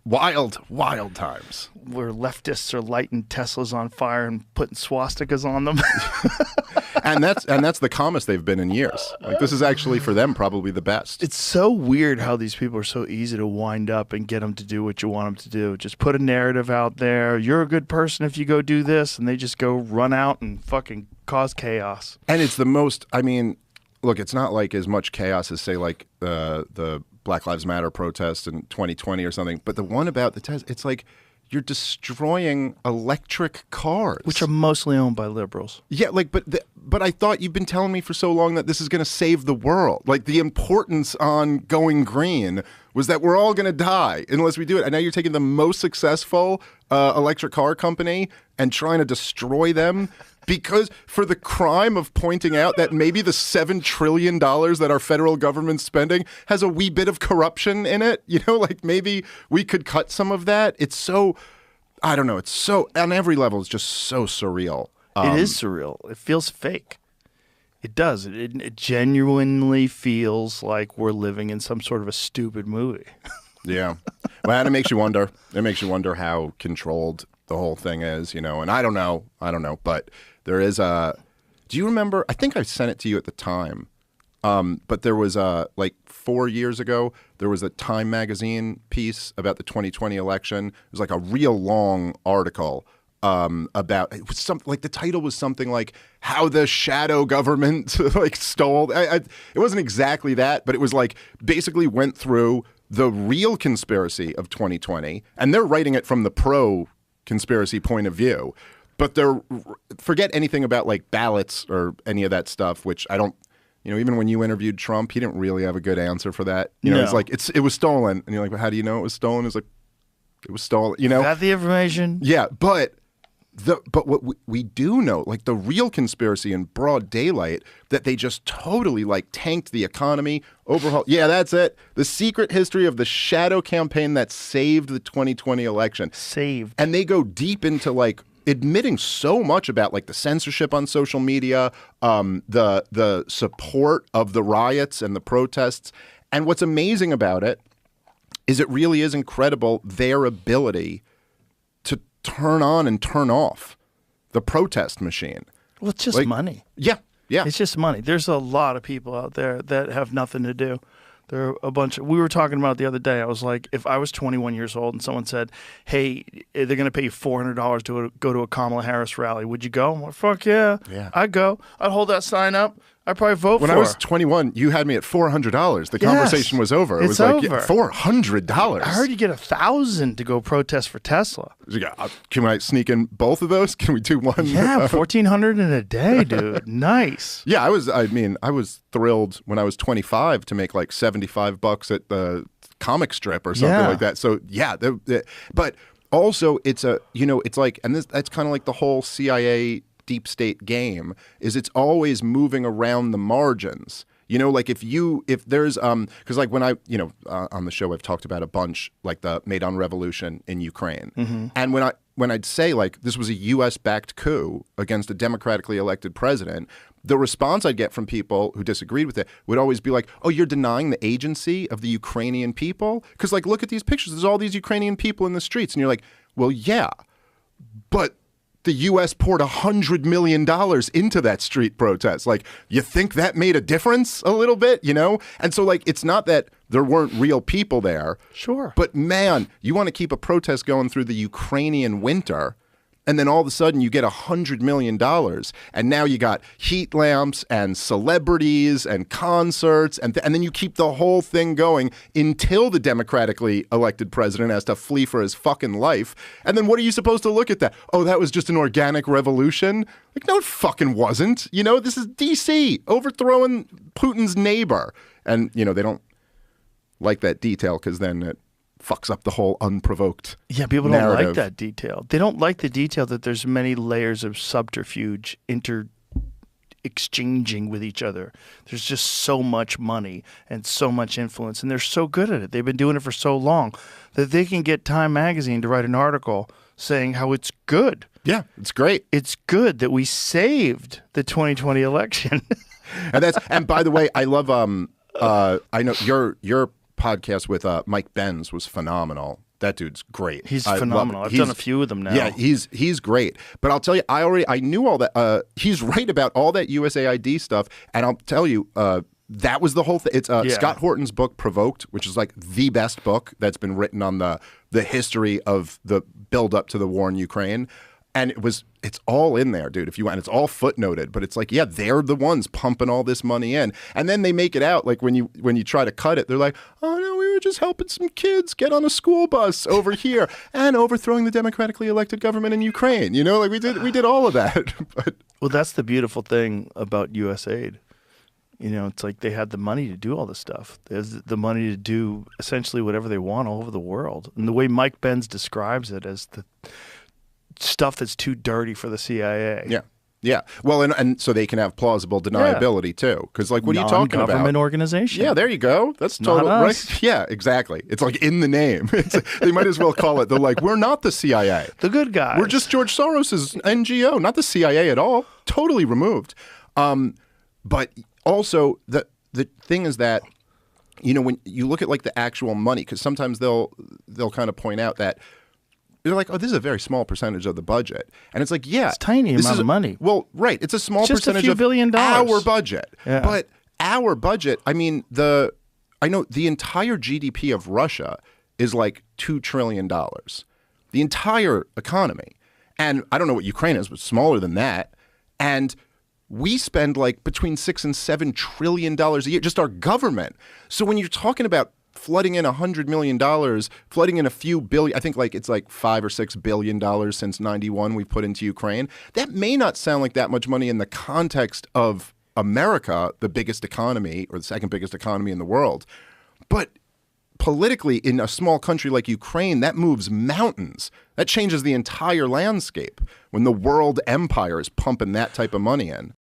Wild times. Where leftists are lighting Teslas on fire and putting swastikas on them. And that's the calmest they've been in years. Like, this is actually for them probably the best. It's so weird how these people are so easy to wind up and get them to do what you want them to do. Just put a narrative out there. You're a good person if you go do this, and they just go run out and fucking cause chaos. And it's the most. I mean, look, it's not like as much chaos as say like the Black Lives Matter protest in 2020 or something. But the one about the test, it's like you're destroying electric cars, Which are mostly owned by liberals. Yeah, like, but I thought you've been telling me for so long that this is going to save the world. Like, the importance on going green was that we're all going to die unless we do it. And now you're taking the most successful electric car company and trying to destroy them because for the crime of pointing out that maybe the $7 trillion that our federal government's spending has a wee bit of corruption in it. You know, like maybe we could cut some of that. It's so, I don't know. It's so, on every level, it's just so surreal. It is surreal. It feels fake. It does. It genuinely feels like we're living in some sort of a stupid movie. Yeah. Well, and it makes you wonder. It makes you wonder how controlled the whole thing is, you know. And I don't know. But there is a, do you remember, I think I sent it to you at the time, but there was like 4 years ago, there was a Time magazine piece about the 2020 election. It was like a real long article about, it was something like, the title was something like how the shadow government like stole. It wasn't exactly that, but it was like basically went through the real conspiracy of 2020, and they're writing it from the pro conspiracy point of view. But they're, forget anything about like ballots or any of that stuff, which I don't, you know, even when you interviewed Trump, he didn't really have a good answer for that. You know, No. it's like, it was stolen. And you're like, well, how do you know it was stolen? It's like, it was stolen, you know? Got the information? Yeah, but what we do know, like the real conspiracy in broad daylight, that they just totally like tanked the economy, overhauled. Yeah, that's it. The secret history of the shadow campaign that saved the 2020 election. Saved. And they go deep into like admitting so much about like the censorship on social media, the support of the riots and the protests. And what's amazing about it is it really is incredible their ability to turn on and turn off the protest machine. Well, it's just Like, money. Yeah, yeah. It's just money. There's a lot of people out there that have nothing to do. There are a bunch of, we were talking about it the other day. I was like, if I was 21 years old and someone said, hey, they're going to pay you $400 to go to a Kamala Harris rally, would you go? I'm like, fuck yeah. Yeah. I'd go. I'd hold that sign up. I'd probably vote When for I was her. 21, you had me at $400. The conversation was over. It It's was like over. $400. I heard you get $1,000 to go protest for Tesla. Can I sneak in both of those? Can we do one? Yeah, $1,400 in a day, dude. Nice. Yeah, I was thrilled when I was 25 to make like $75 at the comic strip or something Yeah. like that. So yeah, but also it's a, you know, it's like, and that's kind of like the whole CIA deep state game, is it's always moving around the margins. You know, like if there's, because like when I, you know, on the show I've talked about a bunch, like the Maidan Revolution in Ukraine. Mm-hmm. And when I'd say like this was a U.S.-backed coup against a democratically elected president, the response I'd get from people who disagreed with it would always be like, oh, you're denying the agency of the Ukrainian people? Because like, look at these pictures. There's all these Ukrainian people in the streets. And you're like, well, yeah, but the U.S. poured $100 million into that street protest. Like, you think that made a difference a little bit, you know? And so, like, it's not that there weren't real people there. Sure. But, man, you want to keep a protest going through the Ukrainian winter, and then all of a sudden you get $100 million, and now you got heat lamps and celebrities and concerts, and then you keep the whole thing going until the democratically elected president has to flee for his fucking life. And then what are you supposed to look at that? Oh, that was just an organic revolution? Like, no, it fucking wasn't. You know, this is D.C. overthrowing Putin's neighbor. And, you know, they don't like that detail because then it fucks up the whole unprovoked Yeah, people narrative. don't like that detail. They don't like the detail that there's many layers of subterfuge exchanging with each other. There's just so much money and so much influence, and they're so good at it. They've been doing it for so long that they can get Time magazine to write an article saying how it's good. Yeah, it's great. It's good that we saved the 2020 election. And by the way, I love I know you're podcast with Mike Benz was phenomenal. That dude's great. He's phenomenal. I've done a few of them now. Yeah, he's great. But I'll tell you, I knew all that. He's right about all that USAID stuff, and I'll tell you, that was the whole thing. It's Scott Horton's book, Provoked, which is like the best book that's been written on the history of the build up to the war in Ukraine. And it's all in there, dude, if you want. It's all footnoted, but it's like, yeah, they're the ones pumping all this money in. And then they make it out like when you try to cut it, they're like, oh no, we were just helping some kids get on a school bus over here and overthrowing the democratically elected government in Ukraine. You know, like we did all of that. But well, that's the beautiful thing about USAID. You know, it's like they had the money to do all this stuff. There's the money to do essentially whatever they want all over the world. And the way Mike Benz describes it as the stuff that's too dirty for the CIA. Yeah. Yeah. Well, and so they can have plausible deniability too. Because like, what are you talking about? Non-government organization. Yeah, there you go. That's totally right. Yeah, exactly. It's like in the name. They might as well call it. They're like, we're not the CIA. The good guys. We're just George Soros's NGO, not the CIA at all. Totally removed. But also the thing is that, you know, when you look at like the actual money, because sometimes they'll kind of point out that they're like, oh, this is a very small percentage of the budget. And it's like, yeah. It's tiny amount of money. Well, right. It's a small just percentage a few of $billion dollars. Our budget. Yeah. But our budget, I mean, I know the entire GDP of Russia is like $2 trillion. The entire economy. And I don't know what Ukraine is, but smaller than that. And we spend like between $6 and $7 trillion a year, just our government. So when you're talking about flooding in $100 million, flooding in a few billion, I think like it's like $5 or $6 billion since '91 we've put into Ukraine. That may not sound like that much money in the context of America, the biggest economy or the second biggest economy in the world. But politically, in a small country like Ukraine, that moves mountains. That changes the entire landscape when the world empire is pumping that type of money in.